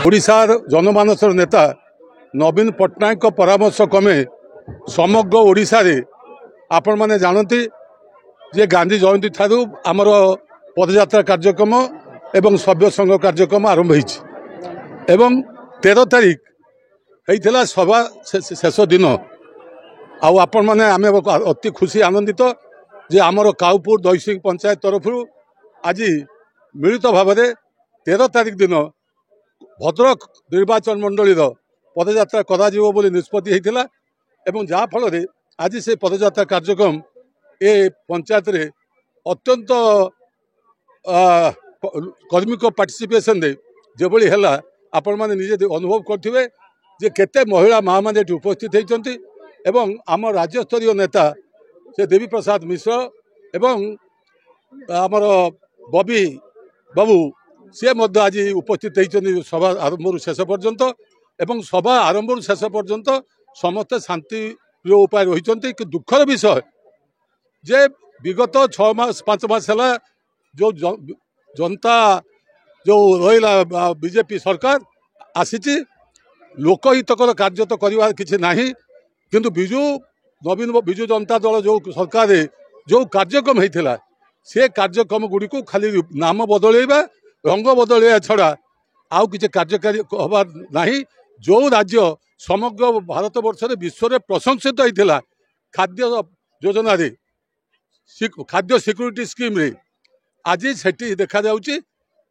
ओडिशार जनमानसर नेता नवीन पट्टनायक परामर्श क्रमे समग्र ओडिशा रे आपण माने जानती जे गांधी जयंती ठारू आमर पदयात्रा कार्यक्रम एवं सभ्य संघ कार्यक्रम आरंभ होईछि एवं 13 तारीख होइथिला सभा शेष दिन आपण माने आमे अति खुशी आनंदित जे आमर काउपुर दैसिंग पंचायत तरफ आज मिलित भाव 13 तारीख दिन भद्रक निर्वाचन मंडली पदयात्रा करा बोली निष्पत्ति होता एवं जहाँ फल आज से पदयात्रा कार्यक्रम ए पंचायत रे अत्यंत कर्मी को पार्टिसिपेशन दे जोभली है आपण मैंने निजे अनुभव करेंगे जे केते महिला माँ मैंने उपस्थित होती एवं आम राज्य स्तरीय नेता से देवी प्रसाद मिश्र एवं आमर बबी बाबू सी आज उपस्थित होती सभा आरंभ शेष पर्यंत एवं सभा आरंभ शेष पर्यंत समस्ते शांति उपाय रही कि दुखर विषय जे विगत 6 मास 5 मास है जो जनता जो रहा बीजेपी सरकार आसी लोकहितकर कार्य तो करवार किसी ना किंतु विजु जनता दल जो सरकार जो कार्यक्रम होता से कार्यक्रम गुड़ी को खाली नाम बदलैबा रंग बदलैया छड़ा आउ किसी कार्यकारी हबार नहीं जो राज्य समग्र भारत वर्ष विश्व में प्रशंसित होता खाद्य योजना रे खाद्य सिक्यूरिटी स्कीम रे आज से देखा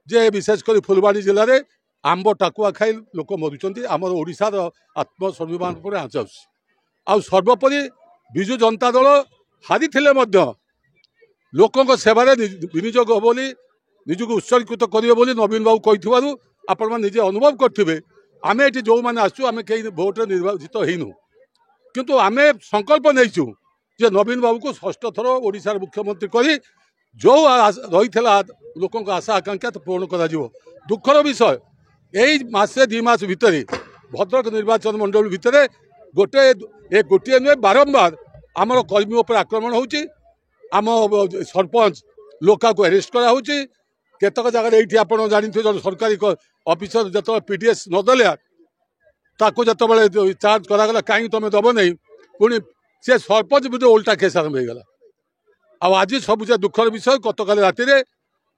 जे विशेषकर फुलबाणी जिले में आंब टाकुआ खाई लोक मरुंच आमर ओडिशार आत्मस्वाभिमान पर आँच आउ सर्वोपरि विजु जनता दल हारी लोकों सेवार विनियोग बोली निजक उत्सर्गित करेंगे बोली नवीन बाबू कही आपण निजे अनुभव करेंगे आम ये जो मैंने आसु आम कहीं भोटे निर्वाचित होइनु किंतु आम संकल्प नहींचु जे नवीन बाबू को 6ठ थर ओडिशार मुख्यमंत्री करी जो रही लोकों आशा आकांक्षा तो पूर्ण कर दुखर विषय यही मासे 2 मास भितर भद्रक निर्वाचन मंडल भितर गोटे नुहे बारंबार आमर कर्मी उपर आक्रमण होची आम सरपंच लोका को अरेस्ट करा होची केतक जगह ये आप जानते जो सरकारी ऑफिसर जो पीडीएस नदेला ताको जो चार्ज करागला कहीं तुम दब नहीं पुणी से सरपंच भी उल्टा केस आरंभ होगा आज सब दुखर विषय गतकाल राति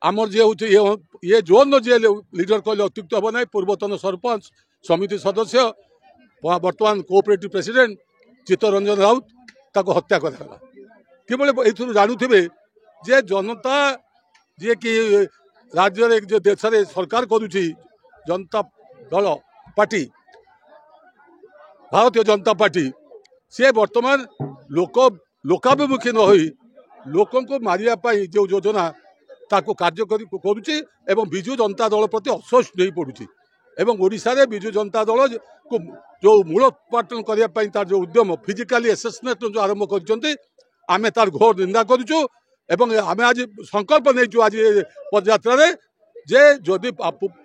आमर जी हूँ ये जोन जी लीडर कहले अत्युक्त हम ना पूर्वतन सरपंच समिति सदस्य बर्तमान कोऑपरेटिव प्रेसिडेंट चित्तरंजन राउत ताको हत्या करागला कि जानूे जे जनता जी कि राज्य रे जो देश रे सरकार करुची जनता दल पार्टी भारतीय जनता पार्टी से वर्तमान लोकाभिमुखी न होई लोकों को मारिया पाई जो योजना ताको कार्य करुची एवं विजु जनता दल प्रति अफसोस नहीं पड़ुची एवं ओडिशा रे विजु जनता दल को जो मूलोत्पाटन करने तार जो उद्यम फिजिकाली एसेसमेंट जो आरंभ कर आमे तार घोर निंदा करुचु एवं आम आज संकल्प नहीं आज पदयात्रा रे जे जदि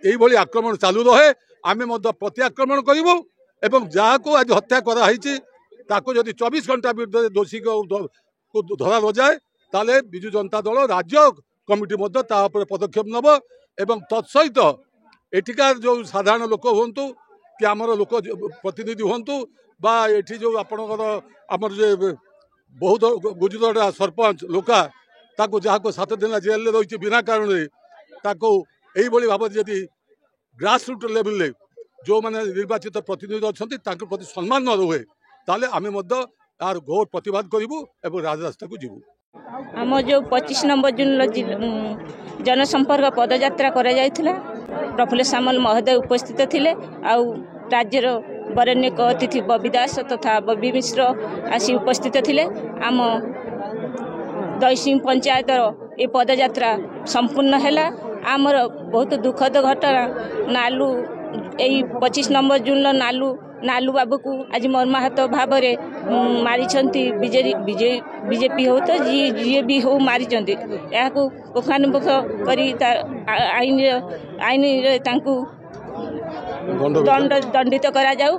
यही आक्रमण चालू रहे आमे प्रति आक्रमण करूँ एवं जहाँ को आज हत्या कराई जदि 24 घंटा विरुद्ध दोषी को धरा न जाए ताले विजु जनता दल राज्य कमिटी पदक्षेप नब एवं तत्सहित एठिकार जो साधारण लोक हूँ कि आमर लोक प्रतिनिधि हूँ बा एठी जो आपणकर बहुत गुजरात सरपंच लोका ताको जहाँ को 7 दिन जेल में रही बिना कारण यही भाव जदि ग्रास रूट लेवल ले जो मैंने निर्वाचित प्रतिनिधि अच्छा प्रति सम्मान न रुहे ताले आमे यार घोर प्रतिवाद करूँ और राजरास्ता को जीवु आम जो 25 नंबर जून जनसंपर्क पदयात्रा करा जायथिला प्रफुल्ल सामल महोदय उपस्थित थिले आउ राज्यर बरेण्य अतिथि बबी दास तथा बबी मिश्र आसी उपस्थित थिले आम दैसिंग पंचायत ये पदयात्रा संपूर्ण है आमर बहुत दुखद घटना नालू यही 25 नंबर जून नालू बाबू को आज मर्माहत भाव में मारी बीजेपी हो तो जी भी हो मारी पुखानुपुख कर आईन दंडित करा जाऊ।